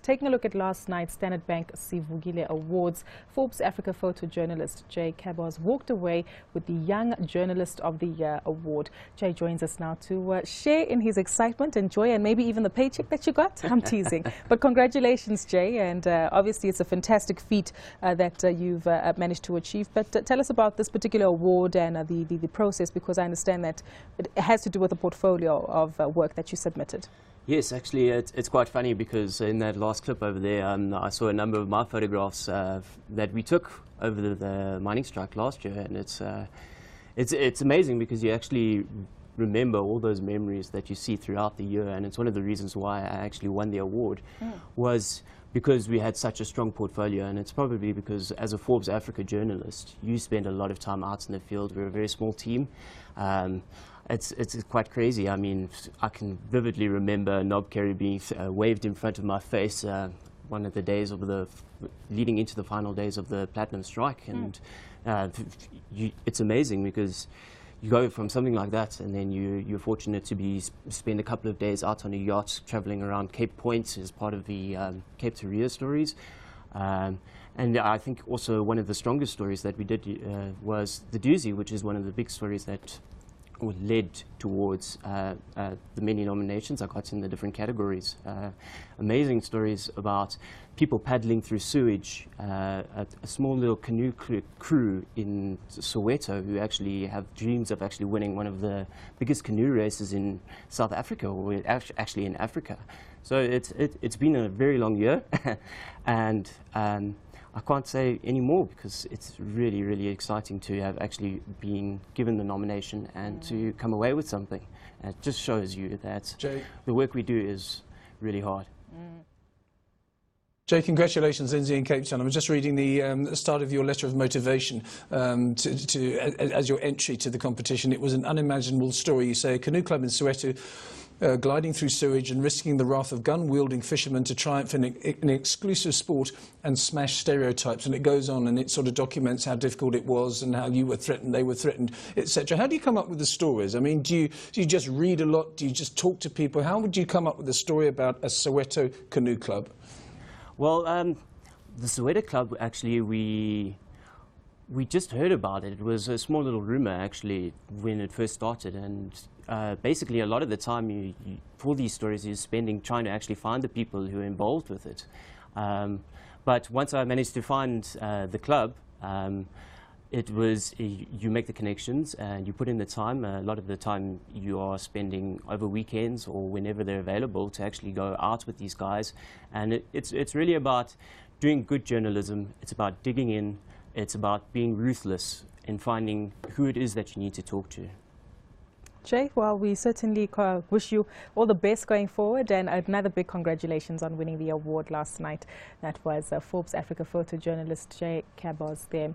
Taking a look at last night's Standard Bank Sikuvile Awards, Forbes Africa photojournalist Jay Caboz walked away with the Young Journalist of the Year award. Jay joins us now to share in his excitement and joy and maybe even the paycheck that you got. I'm teasing. But congratulations, Jay. And obviously it's a fantastic feat that you've managed to achieve. But tell us about this particular award and the process, because I understand that it has to do with a portfolio of work that you submitted. Yes, actually, it's quite funny because in that last clip over there, I saw a number of my photographs that we took over the mining strike last year, and it's amazing because you actually remember all those memories that you see throughout the year, and it's one of the reasons why I actually won the award was because we had such a strong portfolio, and it's probably because as a Forbes Africa journalist, you spend a lot of time out in the field. We're a very small team. It's quite crazy. I mean, I can vividly remember Nob Kerry being waved in front of my face one of the days of leading into the final days of the Platinum Strike, and it's amazing because you go from something like that, and then you're fortunate to spend a couple of days out on a yacht traveling around Cape Point as part of the Cape to Rio stories. And I think also one of the strongest stories that we did was the doozy, which is one of the big stories that led towards the many nominations I got in the different categories. Amazing stories about people paddling through sewage, a small little canoe crew in Soweto who actually have dreams of actually winning one of the biggest canoe races in South Africa, or actually in Africa. So it's been a very long year, and I can't say any more because it's really, really exciting to have actually been given the nomination and to come away with something. And it just shows you that the work we do is really hard. Jay, congratulations in Cape Town. I was just reading the start of your letter of motivation as your entry to the competition. It was an unimaginable story. You say a canoe club in Soweto gliding through sewage and risking the wrath of gun-wielding fishermen to triumph in an exclusive sport and smash stereotypes. And it goes on, and it sort of documents how difficult it was and how you were threatened, they were threatened, etc. How do you come up with the stories? I mean, do you just read a lot? Do you just talk to people? How would you come up with a story about a Soweto canoe club? Well, the Soweto club, actually, we just heard about it. It was a small little rumor, actually, when it first started. And basically, a lot of the time for these stories, you're spending trying to actually find the people who are involved with it. But once I managed to find the club, it was you make the connections and you put in the time. A lot of the time you are spending over weekends or whenever they're available to actually go out with these guys. And it's really about doing good journalism. It's about digging in. It's about being ruthless in finding who it is that you need to talk to. Jay, well, we certainly wish you all the best going forward, and another big congratulations on winning the award last night. That was Forbes Africa photojournalist Jay Caboz there.